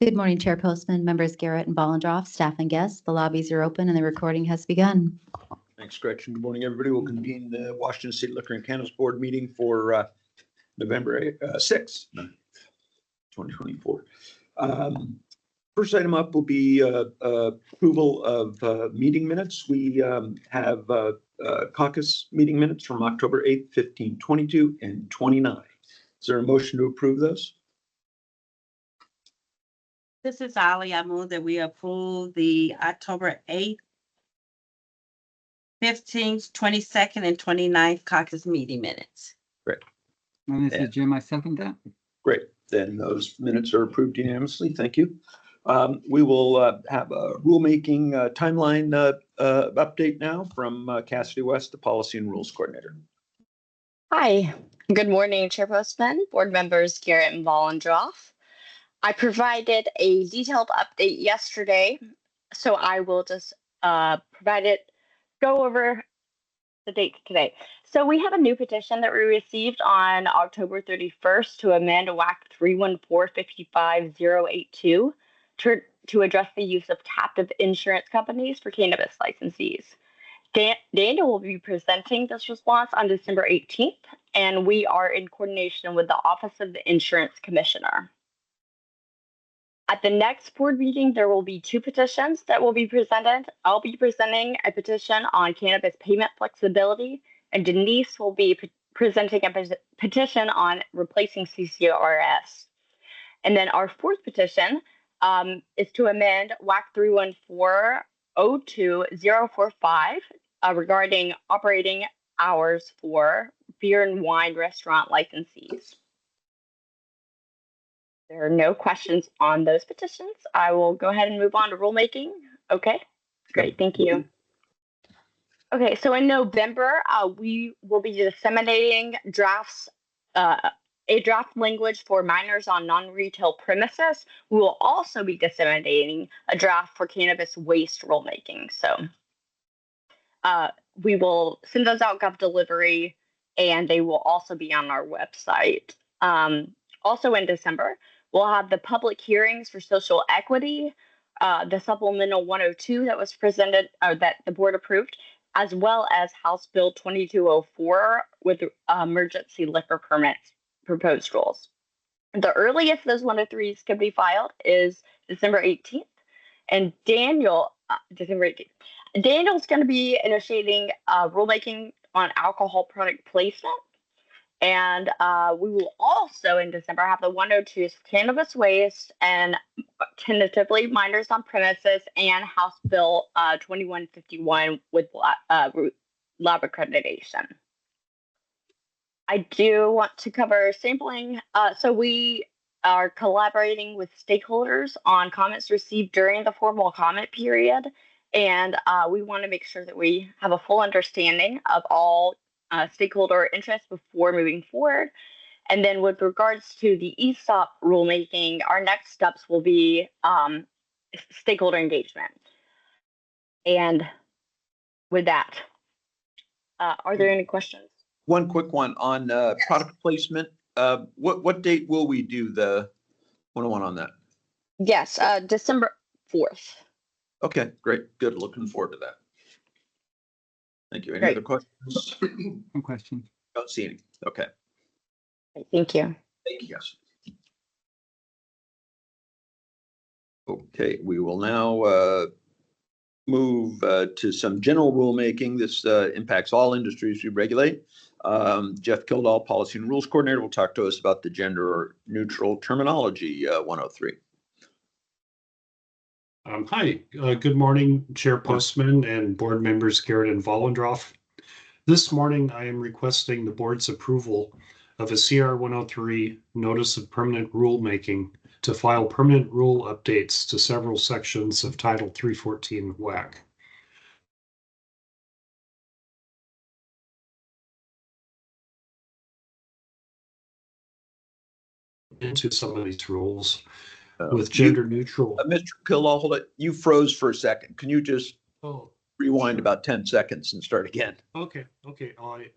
Good morning, Chair Postman, members Garrett and Bollendroff, staff and guests. The lobbies are open and the recording has begun. Thanks, Gretchen. Good morning, everybody. We'll convene the Washington State Liquor and Cannabis Board meeting for November 6th, 2024. First item up will be approval of meeting minutes. We have caucus meeting minutes from October 8th, 15, 22, and 29. Is there a motion to approve those? This is Ali. I move that we approve the October 8th, 15th, 22nd, and 29th caucus meeting minutes. Great. And this is Jim. I second that. Great. Then those minutes are approved unanimously. Thank you. We will have a rulemaking timeline update now from Cassidy West, the Policy and Rules Coordinator. Hi, good morning, Chairperson, board members Garrett and Bollendroff. I provided a detailed update yesterday, so I will just go over the date today. So we have a new petition that we received on October 31st to amend WAC 314-55082 to address the use of captive insurance companies for cannabis licensees. Daniel will be presenting this response on December 18th, and we are in coordination with the Office of the Insurance Commissioner. At the next board meeting, there will be two petitions that will be presented. I'll be presenting a petition on cannabis payment flexibility, and Denise will be presenting a petition on replacing CCRS. And then our fourth petition is to amend WAC 314-02045 regarding operating hours for beer and wine restaurant licensees. There are no questions on those petitions. I will go ahead and move on to rulemaking. Okay, great, thank you. Okay, so in November, we will be disseminating drafts, a draft language for minors on non-retail premises. We will also be disseminating a draft for cannabis waste rulemaking. So we will send those out gov delivery, and they will also be on our website. Also in December, we'll have the public hearings for social equity, the supplemental 102 that was presented, that the board approved, as well as House Bill 2204 with emergency liquor permits proposed rules. The earliest those 103s can be filed is December 18th, and December 18th. Daniel's going to be initiating rulemaking on alcohol product placement. And we will also in December have the 102s for cannabis waste and tentatively minors on premises and House Bill 2151 with lab accreditation. I do want to cover sampling. So we are collaborating with stakeholders on comments received during the formal comment period. And we want to make sure that we have a full understanding of all stakeholder interests before moving forward. And then with regards to the ESOP rulemaking, our next steps will be stakeholder engagement. And with that, are there any questions? One quick one on product placement. What date will we do the 101 on that? Yes, December 4th. Okay, great. Good. Looking forward to that. Thank you. Any other questions? No question. Don't see any. Okay. Thank you. Thank you, guys. Okay, we will now move to some general rulemaking. This impacts all industries we regulate. Jeff Kildall, Policy and Rules Coordinator, will talk to us about the gender neutral terminology 103. Hi, good morning, Chair Postman and board members Garrett and Bollendroff. This morning, I am requesting the board's approval of a CR 103 Notice of Permanent Rulemaking to file permanent rule updates to several sections of Title 314 WAC. Into some of these rules. With gender neutral. Mr. Kildall, hold it. You froze for a second. Can you just rewind about 10 seconds and start again? Okay. I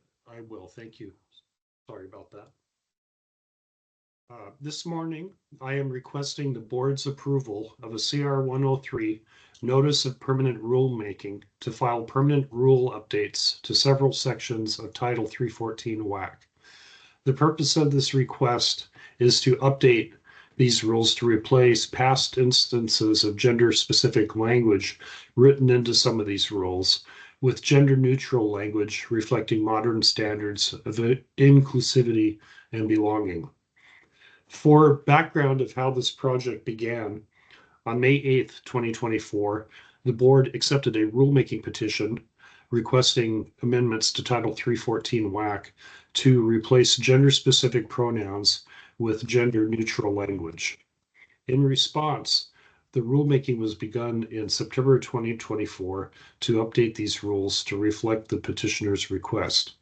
will. Thank you. Sorry about that. This morning, I am requesting the board's approval of a CR 103 Notice of Permanent Rulemaking to file permanent rule updates to several sections of Title 314 WAC. The purpose of this request is to update these rules to replace past instances of gender-specific language written into some of these rules with gender-neutral language reflecting modern standards of inclusivity and belonging. For background of how this project began, on May 8th, 2024, the board accepted a rulemaking petition requesting amendments to Title 314 WAC to replace gender-specific pronouns with gender-neutral language. In response, the rulemaking was begun in September 2024 to update these rules to reflect the petitioner's request.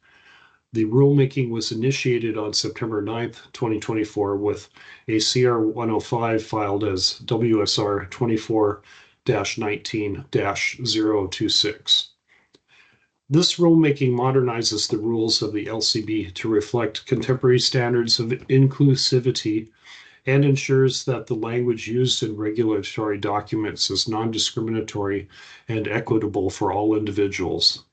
The rulemaking was initiated on September 9th, 2024 with a CR 105 filed as WSR 24-19-026. This rulemaking modernizes the rules of the LCB to reflect contemporary standards of inclusivity and ensures that the language used in regulatory documents is non-discriminatory and equitable for all individuals.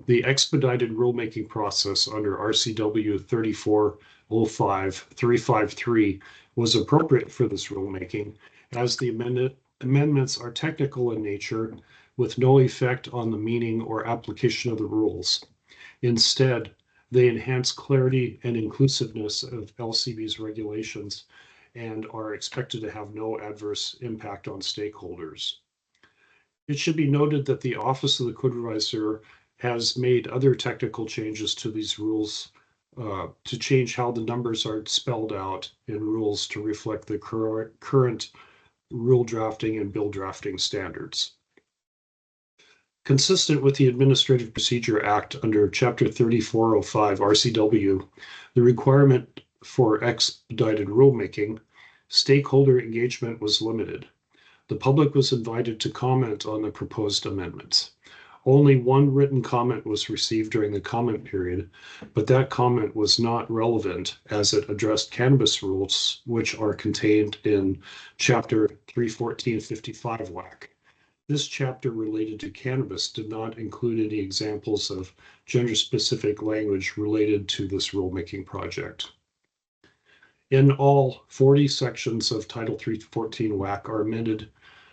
The expedited rulemaking process under RCW 3405-353 was appropriate for this rulemaking, as the amendments are technical in nature with no effect on the meaning or application of the rules. Instead, they enhance clarity and inclusiveness of LCB's regulations and are expected to have no adverse impact on stakeholders. It should be noted that the Office of the Code Revisor has made other technical changes to these rules to change how the numbers are spelled out in rules to reflect the current rule drafting and bill drafting standards. Consistent with the Administrative Procedure Act under Chapter 3405 RCW, the requirement for expedited rulemaking, stakeholder engagement was limited. The public was invited to comment on the proposed amendments. Only one written comment was received during the comment period, but that comment was not relevant as it addressed cannabis rules, which are contained in Chapter 314-55 WAC. This chapter related to cannabis did not include any examples of gender-specific language related to this rulemaking project. In all, 40 sections of Title 314 WAC are amended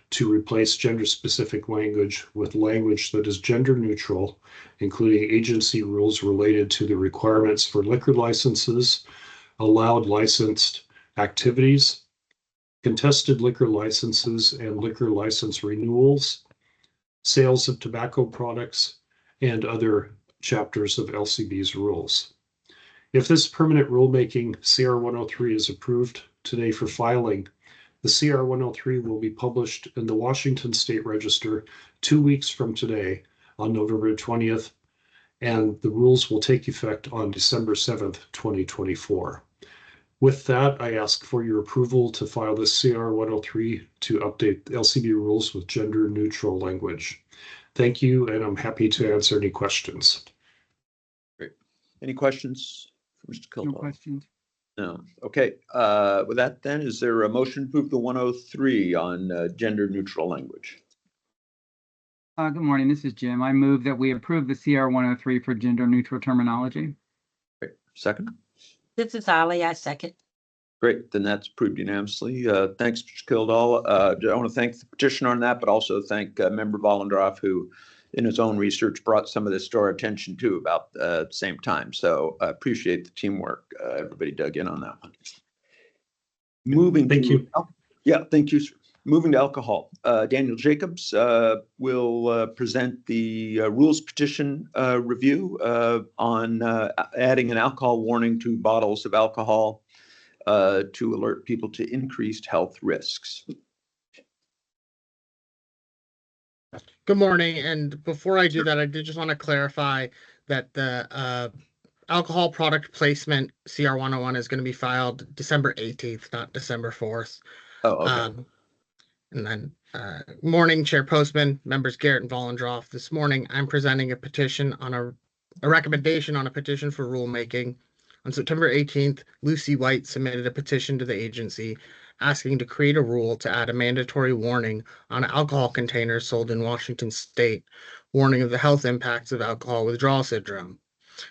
to replace gender-specific language with language that is gender-neutral, including agency rules related to the requirements for liquor licenses, allowed licensed activities, contested liquor licenses and liquor license renewals, sales of tobacco products, and other chapters of LCB's rules. If this permanent rulemaking CR 103 is approved today for filing, the CR 103 will be published in the Washington State Register 2 weeks from today on November 20th, and the rules will take effect on December 7th, 2024. With that, I ask for your approval to file this CR 103 to update LCB rules with gender-neutral language. Thank you, and I'm happy to answer any questions. Great. Any questions for Mr. No Kildahl? questions. No. Okay. With that, then, is there a motion to approve the 103 on gender-neutral language? Good morning, this is Jim. I move that we approve the CR 103 for gender neutral terminology. Great. Second? This is Ali, I second. Great, then that's approved unanimously. Thanks, Mr. Kildahl. I want to thank the petitioner on that, but also thank Member Vollendorf, who in his own research brought some of this to our attention too about the same time. So I appreciate the teamwork. Everybody dug in on that one. Thank you. Yeah, thank you, sir. Moving to alcohol. Daniel Jacobs will present the rules petition review on adding an alcohol warning to bottles of alcohol to alert people to increased health risks. Good morning, and before I do that, I did just want to clarify that the alcohol product placement CR 101 is going to be filed December 18th, not December 4th. Oh, okay. And then morning, Chair Postman, members Garrett and Vollendorf. This morning, I'm presenting a petition on a recommendation on a petition for rulemaking On September 18th, Lucy White submitted a petition to the agency asking to create a rule to add a mandatory warning on alcohol containers sold in Washington state, warning of the health impacts of alcohol withdrawal syndrome.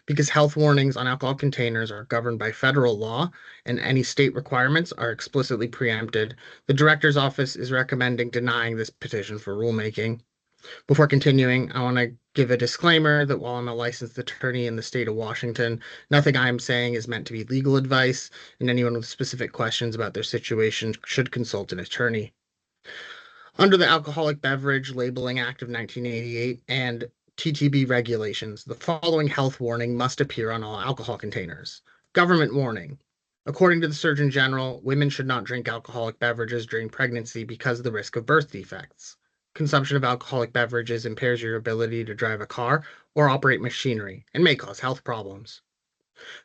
Because health warnings on alcohol containers are governed by federal law and any state requirements are explicitly preempted, the director's office is recommending denying this petition for rulemaking. Before continuing, I want to give a disclaimer that while I'm a licensed attorney in the state of Washington, nothing I'm saying is meant to be legal advice, and anyone with specific questions about their situation should consult an attorney. Under the Alcoholic Beverage Labeling Act of 1988 and TTB regulations, the following health warning must appear on all alcohol containers. Government warning. According to the Surgeon General, women should not drink alcoholic beverages during pregnancy because of the risk of birth defects. Consumption of alcoholic beverages impairs your ability to drive a car or operate machinery and may cause health problems.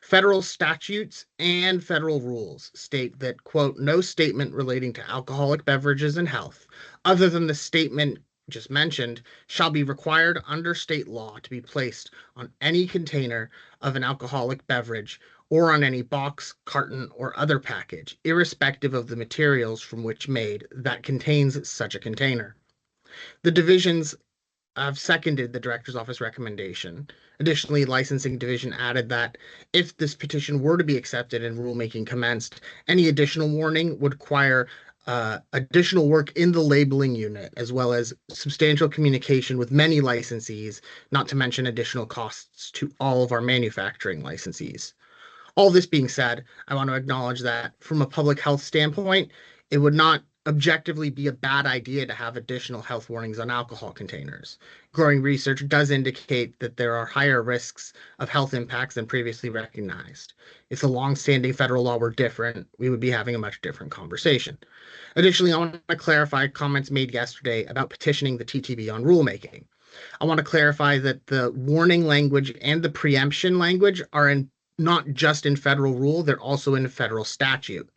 Federal statutes and federal rules state that, quote, no statement relating to alcoholic beverages and health, other than the statement just mentioned, shall be required under state law to be placed on any container of an alcoholic beverage or on any box, carton, or other package, irrespective of the materials from which made, that contains such a container. The divisions have seconded the director's office recommendation. Additionally, licensing division added that if this petition were to be accepted and rulemaking commenced, any additional warning would require additional work in the labeling unit, as well as substantial communication with many licensees, not to mention additional costs to all of our manufacturing licensees. All this being said, I want to acknowledge that from a public health standpoint, it would not objectively be a bad idea to have additional health warnings on alcohol containers. Growing research does indicate that there are higher risks of health impacts than previously recognized. If the long-standing federal law were different, we would be having a much different conversation. Additionally, I want to clarify comments made yesterday about petitioning the TTB on rulemaking. I want to clarify that the warning language and the preemption language are not just in federal rule, they're also in federal statute.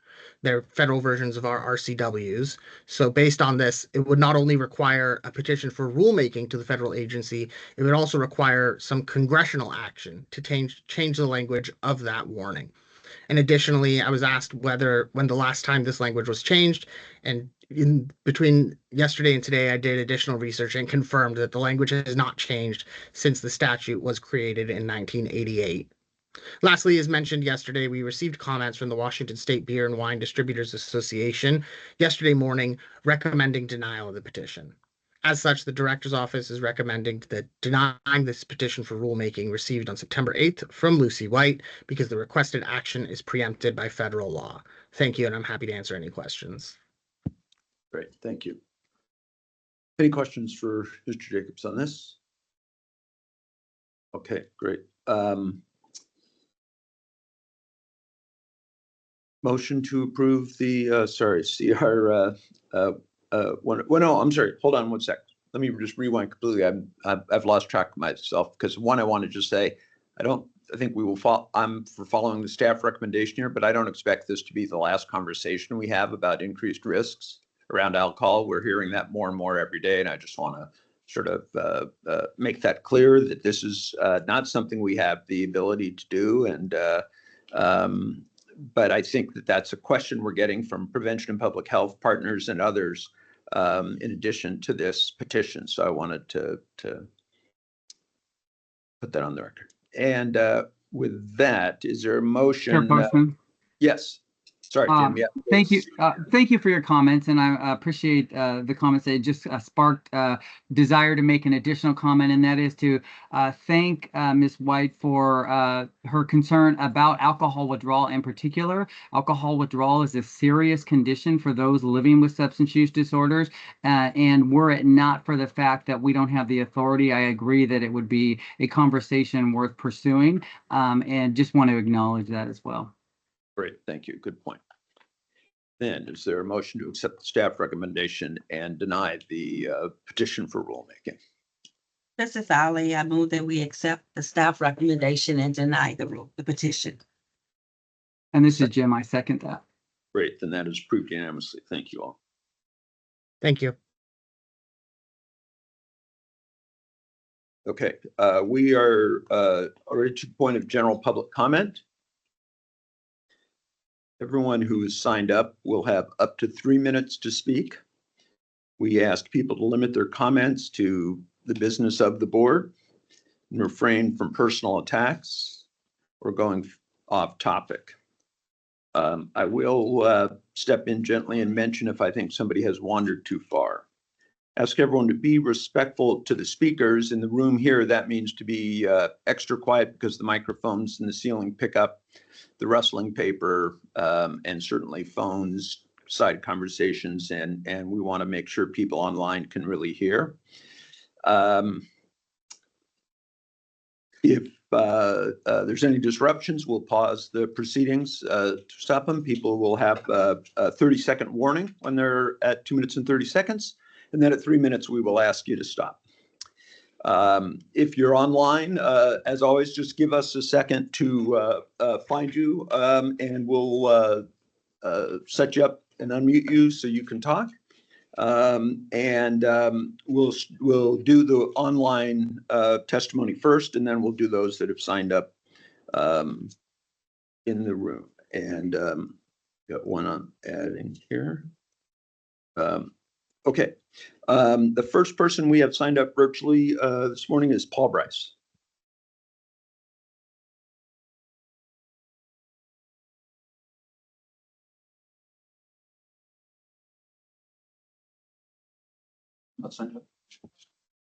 They're federal versions of our RCWs. So based on this, it would not only require a petition for rulemaking to the federal agency, it would also require some congressional action to change the language of that warning. And additionally, I was asked when the last time this language was changed, and in between yesterday and today, I did additional research and confirmed that the language has not changed since the statute was created in 1988. Lastly, as mentioned yesterday, we received comments from the Washington State Beer and Wine Distributors Association yesterday morning recommending denial of the petition. As such, the director's office is recommending that denying this petition for rulemaking received on September 8th from Lucy White because the requested action is preempted by federal law. Thank you, and I'm happy to answer any questions. Great, thank you. Any questions for Mr. Jacobs on this? Okay, great. Motion to approve the, CR, no, I'm sorry, hold on one sec. Let me just rewind completely. I've lost track of myself because one, I want to just say, I think we will follow, I'm for following the staff recommendation here, but I don't expect this to be the last conversation we have about increased risks around alcohol. We're hearing that more and more every day, and I just want to sort of make that clear that this is not something we have the ability to do. And but I think that that's a question we're getting from prevention and public health partners and others in addition to this petition. So I wanted to put that on the record. And with that, is there a motion? Chair Postman. Yes. Sorry, Jim. Yeah. Thank you. Thank you for your comments, and I appreciate the comments that just sparked desire to make an additional comment, and that is to thank Ms. White for her concern about alcohol withdrawal in particular. Alcohol withdrawal is a serious condition for those living with substance use disorders, and were it not for the fact that we don't have the authority, I agree that it would be a conversation worth pursuing, and just want to acknowledge that as well. Great, thank you. Good point. Then, is there a motion to accept the staff recommendation and deny the petition for rulemaking? This is Ali. I move that we accept the staff recommendation and deny the petition. And this is Jim. I second that. Great, then that is approved unanimously. Thank you all. Thank you. Okay, we are already to the point of general public comment. Everyone who is signed up will have up to 3 minutes to speak. We ask people to limit their comments to the business of the board and refrain from personal attacks or going off topic. I will step in gently and mention if I think somebody has wandered too far. Ask everyone to be respectful to the speakers in the room here. That means to be extra quiet because the microphones in the ceiling pick up the rustling paper and certainly phones, side conversations, and we want to make sure people online can really hear. If there's any disruptions, we'll pause the proceedings to stop them. People will have a 30-second warning when they're at 2 minutes and 30 seconds. And then at 3 minutes, we will ask you to stop. If you're online, as always, just give us a second to find you and we'll set you up and unmute you so you can talk. We'll do the online testimony first, and then we'll do those that have signed up in the room. And got one on adding here. Okay. The first person we have signed up virtually this morning is Paul Bryce. Not signed up.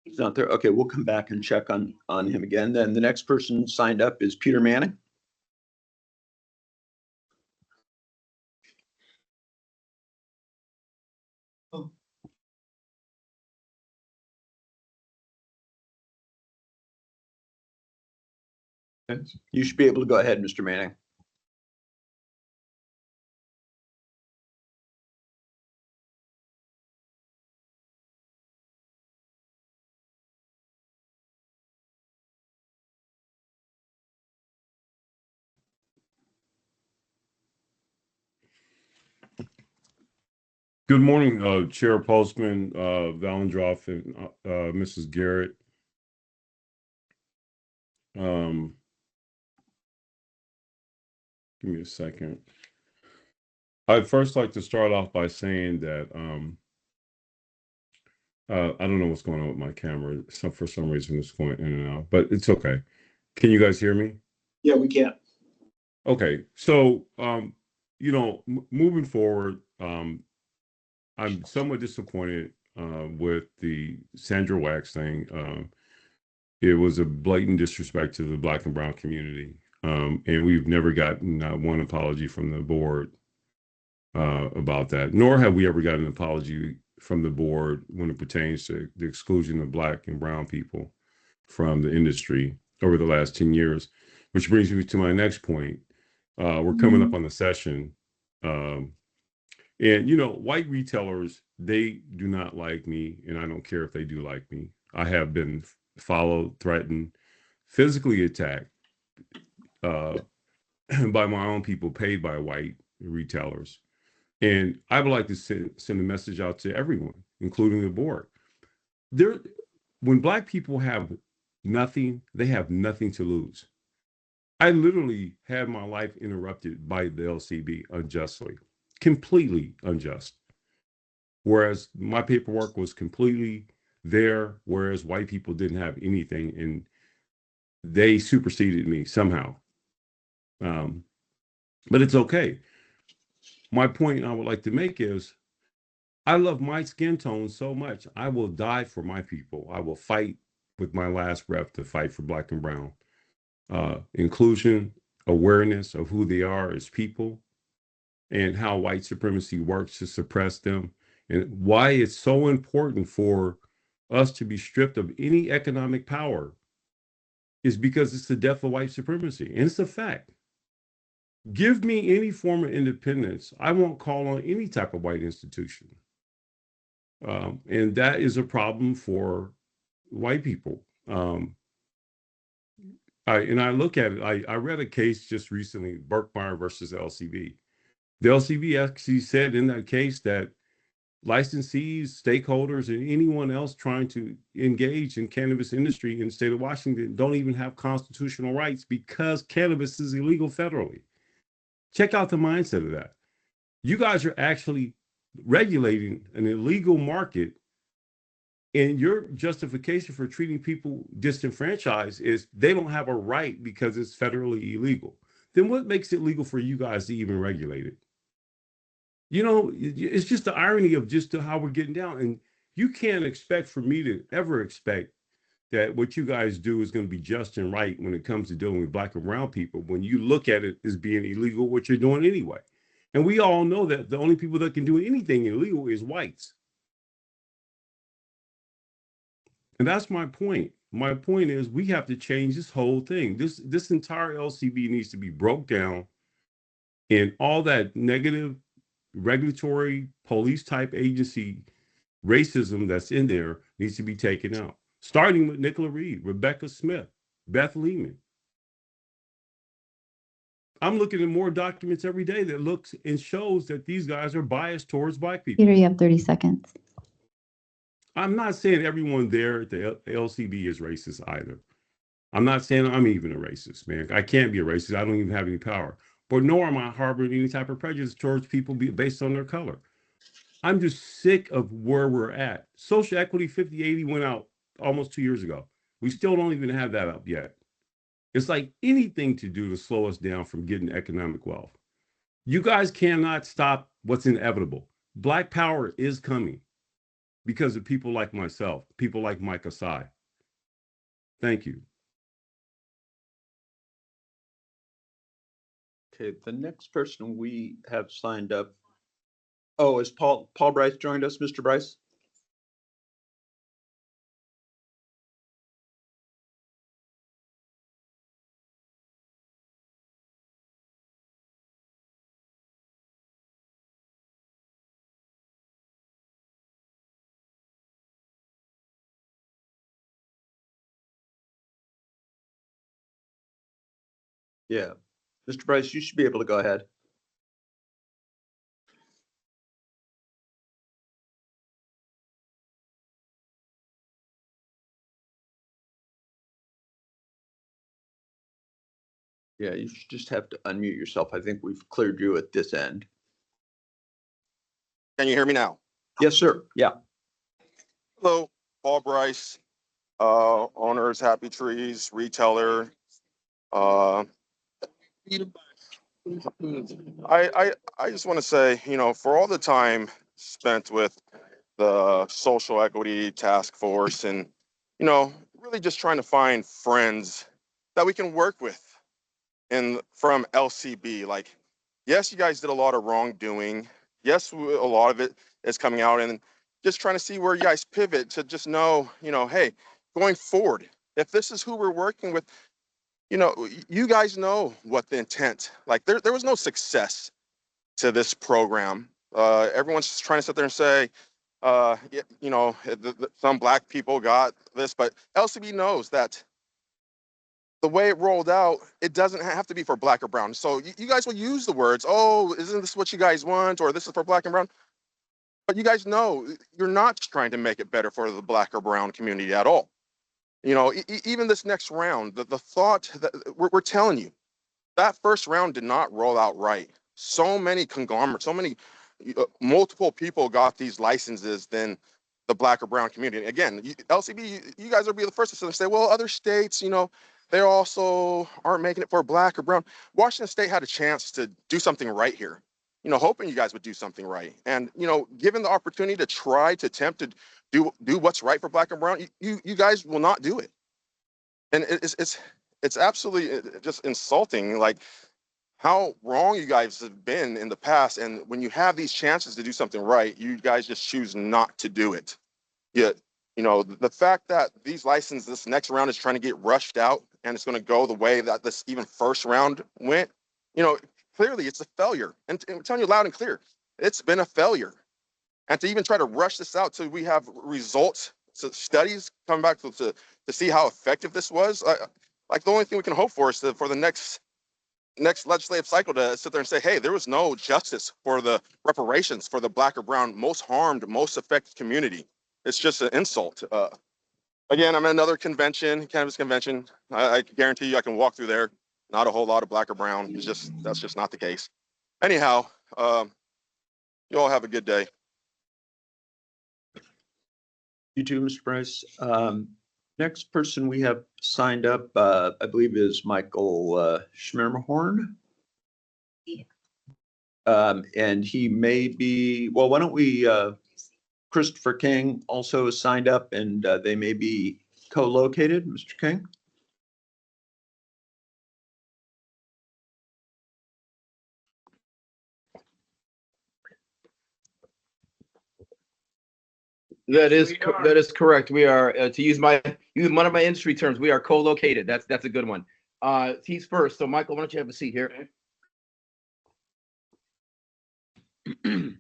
He's not there. Okay, we'll come back and check on him again. Then the next person signed up is Peter Manning. Oh. You should be able to go ahead, Mr. Manning. Good morning, Chair Postman, Valendroff, and Mrs. Garrett. Give me a second. I'd first like to start off by saying that I don't know what's going on with my camera. For some reason, it's going in and out, but it's okay. Can you guys hear me? Yeah, we can. Okay, so moving forward, I'm somewhat disappointed with the Sandra Wax thing. It was a blatant disrespect to the Black and brown community, and we've never gotten one apology from the board about that, nor have we ever gotten an apology from the board when it pertains to the exclusion of Black and brown people from the industry over the last 10 years, which brings me to my next point. We're coming up on the session. And, white retailers, they do not like me, and I don't care if they do like me. I have been followed, threatened, physically attacked by my own people paid by white retailers. And I would like to send a message out to everyone, including the board. When Black people have nothing, they have nothing to lose. I literally had my life interrupted by the LCB unjustly. Completely unjust. Whereas my paperwork was completely there, whereas white people didn't have anything, and they superseded me somehow. But it's okay. My point I would like to make is I love my skin tone so much. I will die for my people. I will fight with my last breath to fight for Black and brown. Inclusion, awareness of who they are as people, and how white supremacy works to suppress them, and why it's so important for us to be stripped of any economic power is because it's the death of white supremacy. And it's a fact. Give me any form of independence, I won't call on any type of white institution. And that is a problem for white people. I look at it, I read a case just recently, Berkmeyer versus LCB. The LCB actually said in that case that licensees, stakeholders, and anyone else trying to engage in cannabis industry in the state of Washington don't even have constitutional rights because cannabis is illegal federally. Check out the mindset of that. You guys are actually regulating an illegal market, and your justification for treating people disenfranchised is they don't have a right because it's federally illegal. Then what makes it legal for you guys to even regulate it? You know, it's just the irony of just how we're getting down. And you can't expect for me to ever expect that what you guys do is going to be just and right when it comes to dealing with Black and brown people, when you look at it as being illegal, what you're doing anyway. And we all know that the only people that can do anything illegal is whites. And that's my point. My point is we have to change this whole thing. This entire LCB needs to be broke down, and all that negative regulatory police type agency racism that's in there needs to be taken out. Starting with Nicola Reed, Rebecca Smith, Beth Lehman. I'm looking at more documents every day that looks and shows that these guys are biased towards Black people. Peter, you have 30 seconds. I'm not saying everyone there at the LCB is racist either. I'm not saying I'm even a racist, man. I can't be a racist. I don't even have any power. But nor am I harboring any type of prejudice towards people based on their color. I'm just sick of where we're at. Social Equity 5080 went out almost 2 years ago. We still don't even have that up yet. It's like anything to do to slow us down from getting economic wealth. You guys cannot stop what's inevitable. Black power is coming because of people like myself, people like Mike Asai. Thank you. Okay, the next person we have signed up. Oh, is Paul Bryce joined us, Mr. Bryce? Yeah. Mr. Bryce, you should be able to go ahead. Yeah, you should just have to unmute yourself. I think we've cleared you at this end. Can you hear me now? Yes, sir. Yeah. Hello, Paul Bryce, owners Happy Trees, retailer. I just want to say, for all the time spent with the social equity task force and, really just trying to find friends that we can work with from LCB. Like, yes, you guys did a lot of wrongdoing. Yes, a lot of it is coming out, and just trying to see where you guys pivot to just know, hey, going forward, if this is who we're working with, you guys know what the intent, like there was no success to this program. Everyone's just trying to sit there and say, some Black people got this, but LCB knows that the way it rolled out, it doesn't have to be for Black or brown. So you guys will use the words, oh, isn't this what you guys want? Or this is for Black and brown. But you guys know you're not trying to make it better for the Black or brown community at all. Even this next round, the thought that we're telling you, that first round did not roll out right. So many conglomerates, so many multiple people got these licenses than the Black or brown community. Again, LCB, you guys will be the first to say, well, other states, they also aren't making it for Black or brown. Washington State had a chance to do something right here, hoping you guys would do something right. And, given the opportunity to try to attempt to do what's right for Black and brown, you guys will not do it. And it's absolutely just insulting, like how wrong you guys have been in the past. And when you have these chances to do something right, you guys just choose not to do it. Yet, the fact that these licenses, this next round is trying to get rushed out and it's going to go the way that this even first round went, clearly it's a failure. And I'm telling you loud and clear, it's been a failure. And to even try to rush this out till we have results, so studies coming back to see how effective this was, like the only thing we can hope for is for the next legislative cycle to sit there and say, hey, there was no justice for the reparations for the Black or brown most harmed, most affected community. It's just an insult. Again, I'm at another convention, cannabis convention. I guarantee you I can walk through there. Not a whole lot of Black or brown. That's just not the case. Anyhow, you all have a good day. You too, Mr. Price. Next person we have signed up, I believe is Michael Schmerhorn. Yeah. And he may be, well, why don't we, Christopher King also signed up and they may be co-located. Mr. King? That is correct. We are to use one of my industry terms. We are co-located. That's a good one. He's first. So Michael, why don't you have a seat here? Good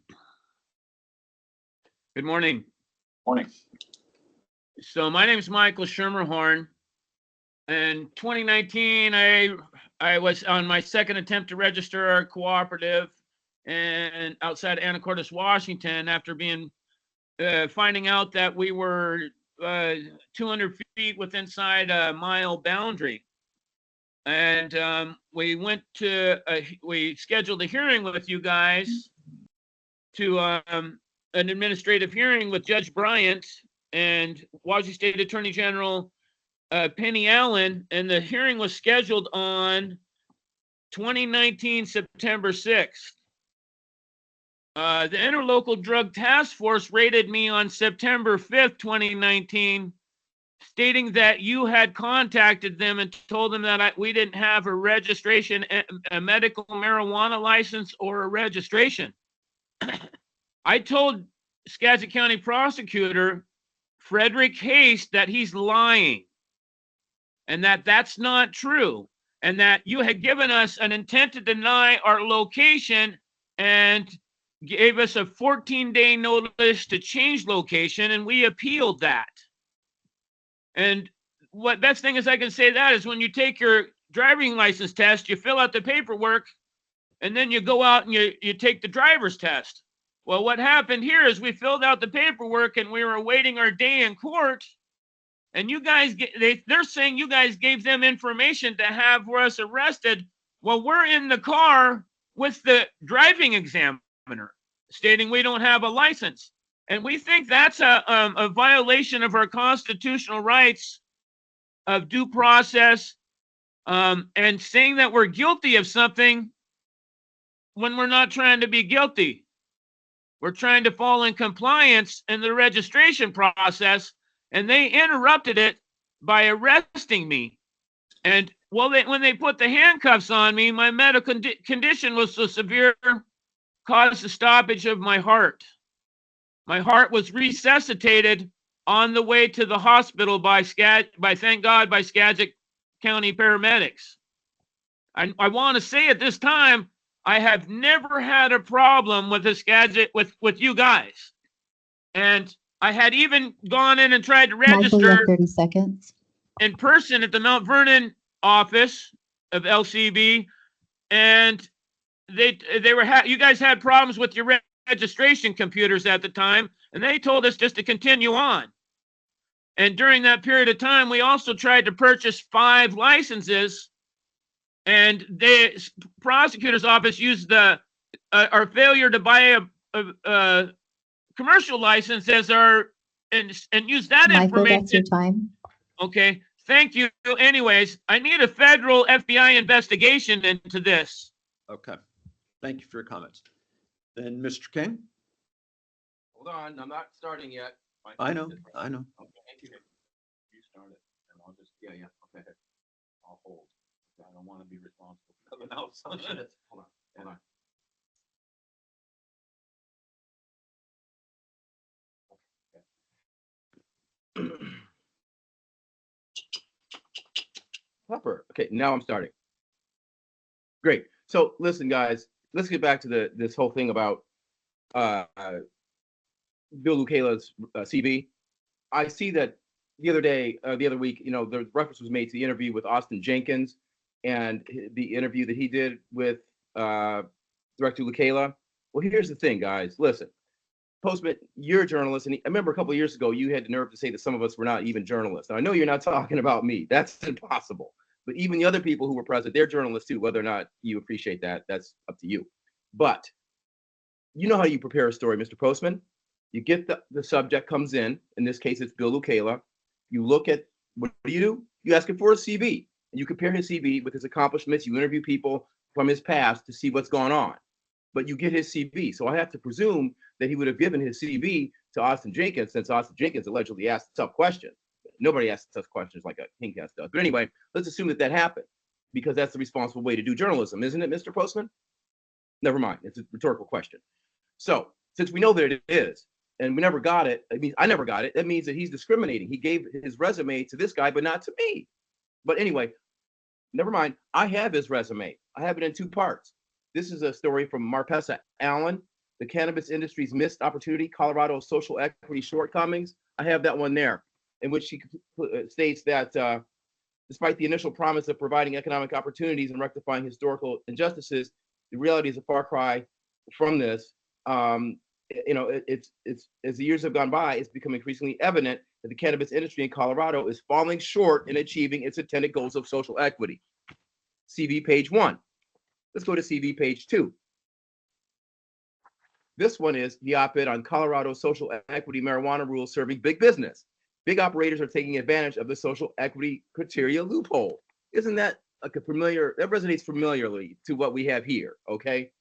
morning. Morning. So my name is Michael Schmerhorn. In 2019, I was on my second attempt to register a cooperative and outside Anacortes, Washington, after finding out that we were 200 feet within a mile boundary. And we scheduled a hearing with you guys to an administrative hearing with Judge Bryant and Washington State Attorney General Penny Allen, and the hearing was scheduled on 2019 September 6th. The Interlocal Drug Task Force raided me on September 5th, 2019, stating that you had contacted them and told them that we didn't have a registration, a medical marijuana license or a registration. I told Skagit County Prosecutor Frederick Haste that he's lying and that that's not true, and that you had given us an intent to deny our location and gave us a 14-day notice to change location, and we appealed that. And what best thing is I can say that is when you take your driving license test, you fill out the paperwork, and then you go out and you take the driver's test. Well, what happened here is we filled out the paperwork and we were awaiting our day in court. And you guys, they're saying you guys gave them information to have us arrested. Well, we're in the car with the driving examiner stating we don't have a license. And we think that's a violation of our constitutional rights of due process, and saying that we're guilty of something when we're not trying to be guilty. We're trying to fall in compliance in the registration process, and they interrupted it by arresting me. And well, when they put the handcuffs on me, my medical condition was so severe, caused the stoppage of my heart. My heart was resuscitated on the way to the hospital by thank God, by Skagit County paramedics. I want to say at this time, I have never had a problem with the Skagit with you guys. And I had even gone in and tried to register. Michael, you have 30 seconds. In person at the Mount Vernon office of LCB, and you guys had problems with your registration computers at the time, and they told us just to continue on. And during that period of time, we also tried to purchase 5 licenses, and the prosecutor's office used our failure to buy a commercial license as and use that Michael, information. that's your time. Okay, thank you. Anyways, I need a federal FBI investigation into this. Okay. Thank you for your comments. Then Mr. King? Hold on, I'm not starting yet. I know. Okay, thank you. You started, and I'll just okay. I'll hold. I don't want to be responsible for nothing else. Hold on. Pepper. Okay, now I'm starting. Great. So listen, guys, let's get back to this whole thing about Bill Lucala's CV. I see that the other week, the reference was made to the interview with Austin Jenkins and the interview that he did with Director Lucala. Well, here's the thing, guys. Listen, Postman, you're a journalist, and I remember a couple of years ago you had the nerve to say that some of us were not even journalists. Now, I know you're not talking about me. That's impossible. But even the other people who were present, they're journalists too. Whether or not you appreciate that, that's up to you. But you know how you prepare a story, Mr. Postman. You get the subject comes in this case, it's Bill Lucala. You look at, what do? You ask him for a CV, and you compare his CV with his accomplishments. You interview people from his past to see what's going on. But you get his CV. So I have to presume that he would have given his CV to Austin Jenkins, since Austin Jenkins allegedly asked tough questions. Nobody asks tough questions like a Kingcast does. But anyway, let's assume that happened, because that's the responsible way to do journalism, isn't it, Mr. Postman? Never mind. It's a rhetorical question. So since we know that it is, and we never got it, I mean, I never got it, that means that he's discriminating. He gave his resume to this guy, but not to me. But anyway, never mind. I have his resume. I have it in 2 parts. This is a story from Marpessa Allen, The Cannabis Industry's Missed Opportunity, Colorado's Social Equity Shortcomings. I have that one there, in which she states that despite the initial promise of providing economic opportunities and rectifying historical injustices, the reality is a far cry from this. It's as the years have gone by, it's become increasingly evident that the cannabis industry in Colorado is falling short in achieving its intended goals of social equity. CV page 1. Let's go to CV page 2. This one is the op-ed on Colorado's social equity marijuana rules serving big business. Big operators are taking advantage of the social equity criteria loophole. Isn't that like a familiar, that resonates familiarly to what we have here, okay?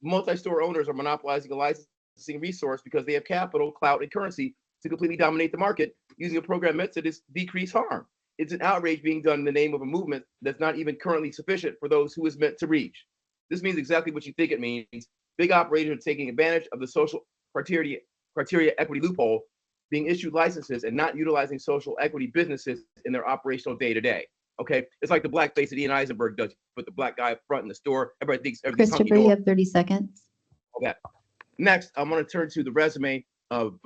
Multi-store owners are monopolizing a licensing resource because they have capital, clout, and currency to completely dominate the market using a program meant to decrease harm. It's an outrage being done in the name of a movement that's not even currently sufficient for those who is meant to reach. This means exactly what you think it means. Big operators are taking advantage of the social criteria equity loophole, being issued licenses and not utilizing social equity businesses in their operational day-to-day. Okay, it's like the blackface that Ian Eisenberg does, put the black guy up front in the store. Everybody thinks everything's Christopher, you have 30 seconds. Okay. Next, I'm going to turn to the resume of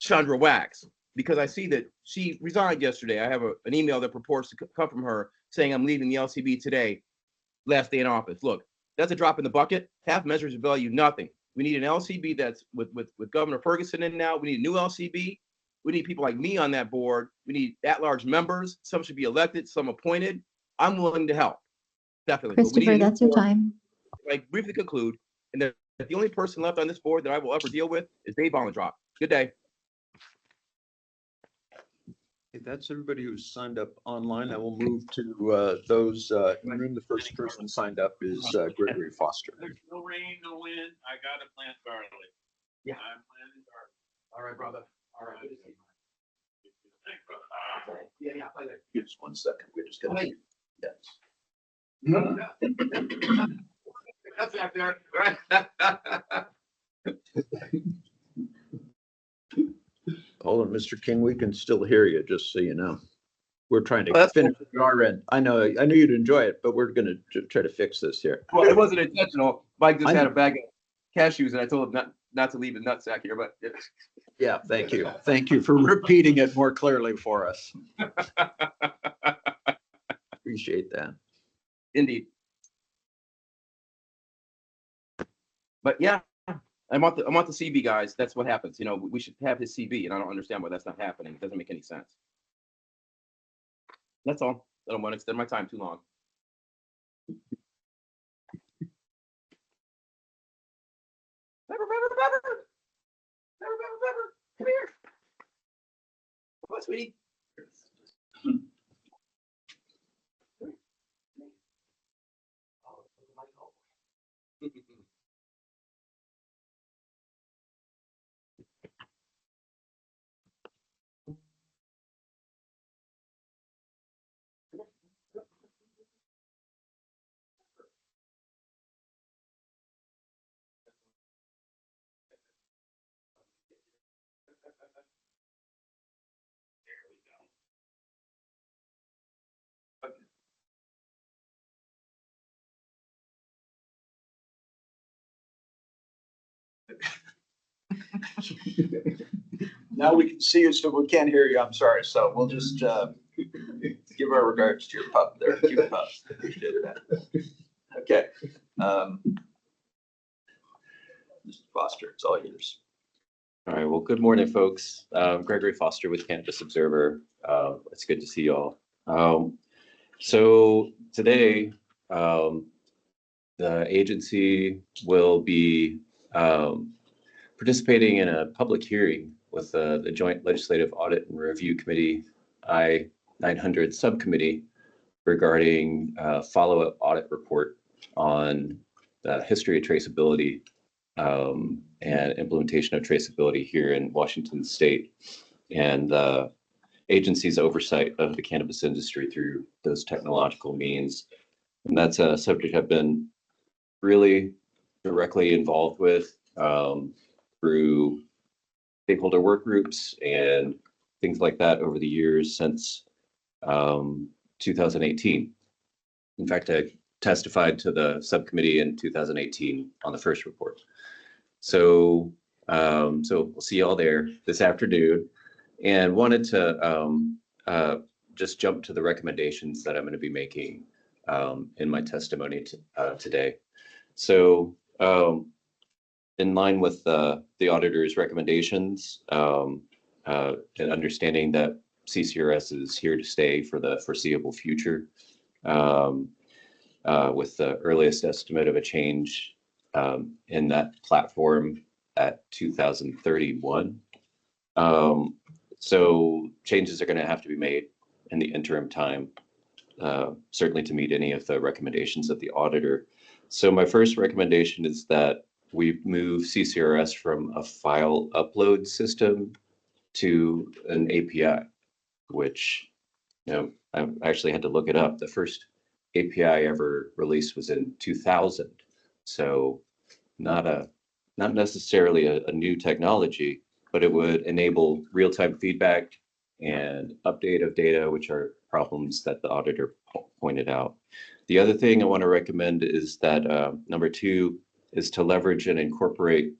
Chandra Wax, because I see that she resigned yesterday. I have an email that purports to come from her saying I'm leaving the LCB today, last day in office. Look, that's a drop in the bucket. Half measures of value, nothing. We need an LCB that's with Governor Ferguson in now. We need a new LCB. We need people like me on that board. We need at-large members. Some should be elected, some appointed. I'm willing to help, definitely. But we need Christopher, a new that's your board. time. Like, briefly conclude, and that the only person left on this board that I will ever deal with is Dave Bollendrop. Good day. If that's everybody who's signed up online, I will move to those in the room. The first person signed up is Gregory Foster. There's no rain, no wind. I gotta plant garlic. Yeah. I'm planting garlic. All right, brother. All right. Thanks, brother. Yeah, play that. Just 1 second. We just got Hey. yes. That's back there. Hold on, Mr. King, we can still hear you, just so you know. We're trying to That's finish at our end. I know you'd enjoy it, but we're gonna try to fix this here. Well, it wasn't intentional. Mike just I had know. a bag of cashews, and I told him not to leave the nutsack here, but Yeah, thank you. Thank you for repeating it more clearly for us. Appreciate that. indeed. But yeah, I want the CB, guys. That's what happens. You know, we should have his CB, and I don't understand why that's not happening. It doesn't make any sense. That's all. I don't want to extend my time too long. Pepper. Come here. Come on, sweetie. Now we can see you, so we can't hear you. I'm sorry. So we'll just give our regards to your pup there. Cute pup. Appreciate that. Okay. Mr. Foster, it's all yours. All right. Well, good morning, folks. Gregory Foster with Cannabis Observer. It's good to see you all. So today The agency will be participating in a public hearing with the Joint Legislative Audit and Review Committee, I-900 Subcommittee, regarding follow-up audit report on the history of traceability and implementation of traceability here in Washington State, and the agency's oversight of the cannabis industry through those technological means. And that's a subject I've been really directly involved with through stakeholder work groups and things like that over the years since 2018. In fact, I testified to the subcommittee in 2018 on the first report. So, so we'll see you all there this afternoon, and wanted to just jump to the recommendations that I'm going to be making in my testimony today. So, in line with the auditor's recommendations, and understanding that CCRS is here to stay for the foreseeable future, with the earliest estimate of a change in that platform at 2031. So changes are going to have to be made in the interim time, certainly to meet any of the recommendations of the auditor. So my first recommendation is that we move CCRS from a file upload system to an API, which, you know, I actually had to look it up. The first API ever released was in 2000. So not necessarily a new technology, but it would enable real-time feedback and update of data, which are problems that the auditor pointed out. The other thing I want to recommend is that number 2 is to leverage and incorporate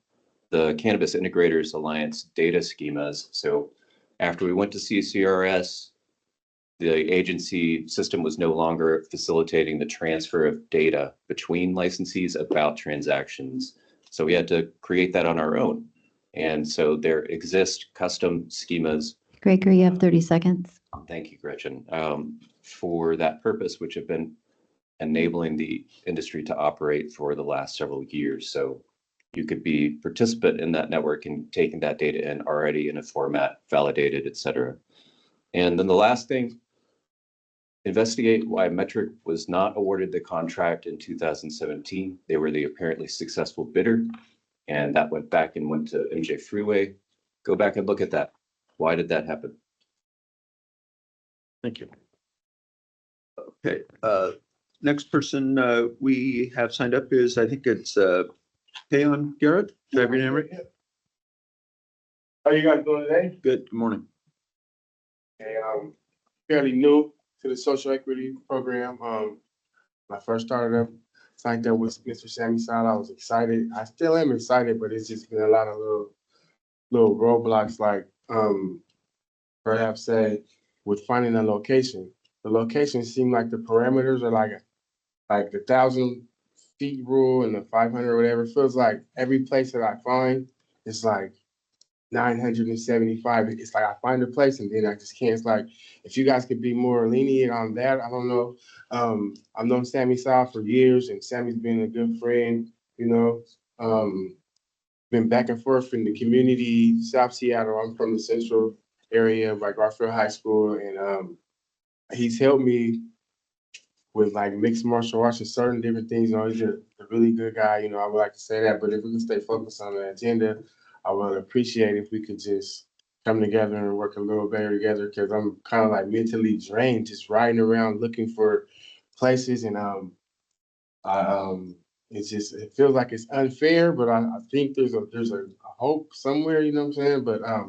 the Cannabis Integrators Alliance data schemas. So after we went to CCRS, the agency system was no longer facilitating the transfer of data between licensees about transactions. So we had to create that on our own. And so there exist custom schemas. Gregory, you have 30 seconds. Thank you, Gretchen. For that purpose, which have been enabling the industry to operate for the last several years. So you could be participant in that network and taking that data in already in a format, validated, et cetera. And then the last thing, investigate why Metric was not awarded the contract in 2017. They were the apparently successful bidder, and that went back and went to MJ Freeway. Go back and look at that. Why did that happen? Thank you. Okay, next person we have signed up is, I think it's Kayon Garrett. Do I have your name right? How you guys doing today? Good morning. Hey, I'm fairly new to the social equity program. When I first started up, signed up with Mr. Sammy Side, I was excited. I still am excited, but it's just been a lot of little roadblocks, like perhaps say with finding a location. The location seemed like the parameters are like the 1,000 feet rule and the 500 or whatever. It feels like every place that I find is like 975. It's like I find a place and then I just can't. It's like, if you guys could be more lenient on that. I don't know. I've known Sammy South for years, and Sammy's been a good friend, you know. Been back and forth in the community, South Seattle. I'm from the central area, like Garfield High School, and he's helped me with like mixed martial arts and certain different things. You know, he's a really good guy, you know, I would like to say that. But if we can stay focused on the agenda, I would appreciate if we could just come together and work a little better together, because I'm kind of like mentally drained just riding around looking for places, and it's just, it feels like it's unfair, but I think there's a hope somewhere, you know what I'm saying? But I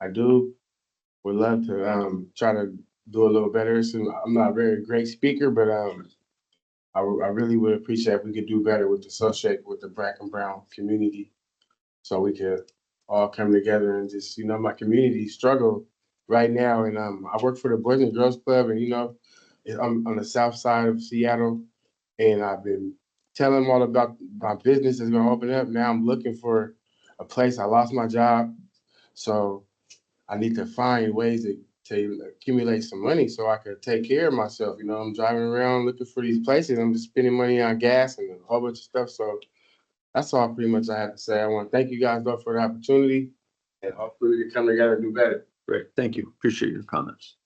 would love to try to do a little better. So I'm not a very great speaker, but I really would appreciate if we could do better with the associate with the Black and Brown community, so we could all come together and just, you know, my community struggle right now. And I work for the Boys and Girls Club, and, you know, I'm on the south side of Seattle, and I've been telling them all about my business is going to open up. Now I'm looking for a place. I lost my job, so I need to find ways to accumulate some money so I could take care of myself. You know, I'm driving around looking for these places. I'm just spending money on gas and a whole bunch of stuff. So that's all pretty much I have to say. I want to thank you guys though for the opportunity, and hopefully we can come together and do better. Great, thank you. Appreciate your comments.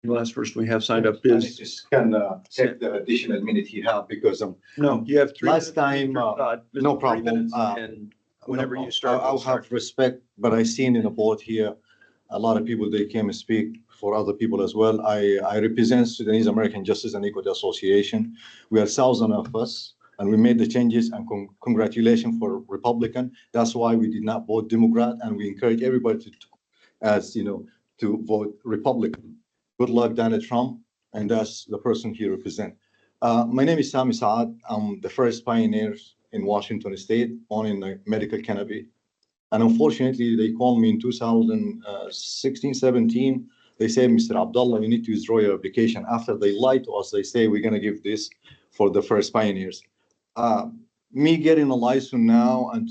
The last person we have signed up I is, just can take the additional minute you have because no, you have 3 last minutes, time, Mr. Todd. no Mr. 3 problem. minutes, And whenever you start. I'll we'll start. have respect, but I seen in the board here, a lot of people, they came and speak for other people as well. I represent Sudanese American Justice and Equity Association. We are thousands of us, and we made the changes, and congratulations for Republican. That's why we did not vote Democrat, and we encourage everybody to vote Republican. Good luck, Donald Trump, and that's the person he represents. My name is Sami Saad. I'm the first pioneer in Washington State, born in medical cannabis. And unfortunately, they called me in 2016, 17. They say, Mr. Abdullah, you need to withdraw your application. After they lied to us, they say, we're going to give this for the first pioneers. Me getting a license now, and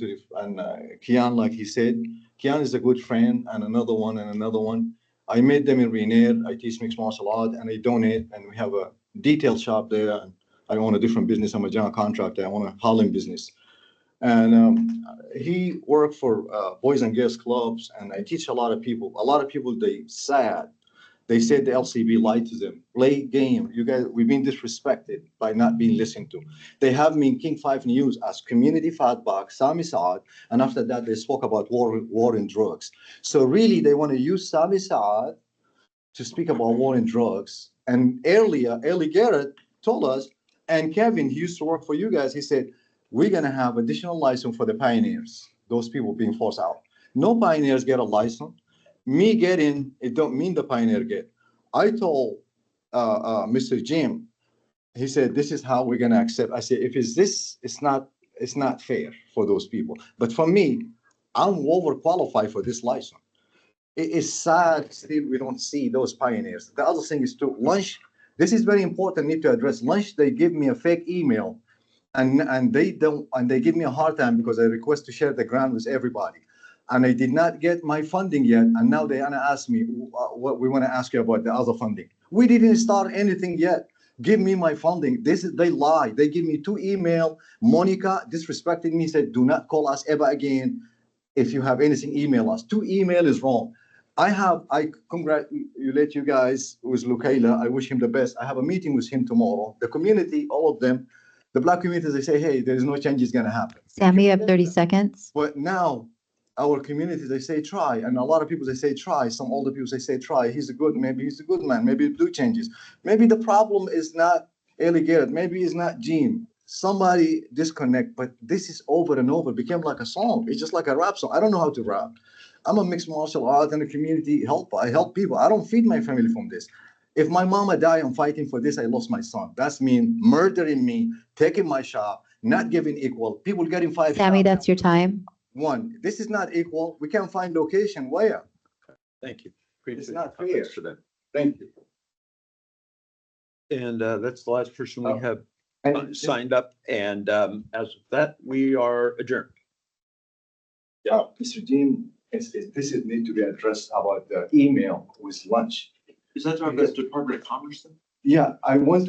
Kian, like he said, Kian is a good friend, and another one, and another one. I met them in Rainier. I teach mixed martial art, and I donate, and we have a detail shop there. And I own a different business. I'm a general contractor. I own a hauling business. And he worked for Boys and Girls Clubs, and I teach a lot of people. A lot of people, they sad. They said the LCB lied to them. Play game. You guys, we've been disrespected by not being listened to. They have me in King 5 News as community fatback, Sami Saad, and after that they spoke about war and drugs. So really, they want to use Sami Saad to speak about war and drugs. And earlier, Eli Garrett told us, and Kevin, he used to work for you guys, he said, we're going to have additional license for the pioneers, those people being forced out. No pioneers get a license. Me getting, it don't mean the pioneer get. I told Mr. Jim, he said, this is how we're going to accept. I said, if it's this, it's not fair for those people. But for me, I'm overqualified for this license. It is sad still we don't see those pioneers. The other thing is to lunch. This is very important, need to address. Lunch, they give me a fake email. And they give me a hard time because I request to share the grant with everybody, and I did not get my funding yet. And now they want to ask me what we want to ask you about the other funding. We didn't start anything yet. Give me my funding. They lie. They give me 2 emails. Monica disrespected me, said, "Do not call us ever again. If you have anything, email us." 2 email is wrong. I congratulate you guys with Lukaila. I wish him the best. I have a meeting with him tomorrow. The community, all of them. The Black community, they say, hey, there's no changes going to happen. Sammy, you have 30 seconds. But now our community, they say, try. And a lot of people, they say, try. Some older people, they say, try. Maybe he's a good man. Maybe he'll do changes. Maybe the problem is not Eli Garrett. Maybe it's not Jim. Somebody disconnect, but this is over and over. It became like a song. It's just like a rap song. I don't know how to rap. I'm a mixed martial art and a community helper. I help people. I don't feed my family from this. If my mama died, I'm fighting for this. I lost my son. That's mean murdering me, taking my shop, not giving equal. People getting 5 Sammy, shots. that's your time. One, this is not equal. We can't find location where. Thank you. It's Appreciate not your fair. comments for that. Thank you. And that's the last person we have And signed up. And as of that, we are adjourned. yeah, Mr. Dean, this is need to be addressed about the email with lunch. Is that addressed to Department of Commerce then? Yeah, I went to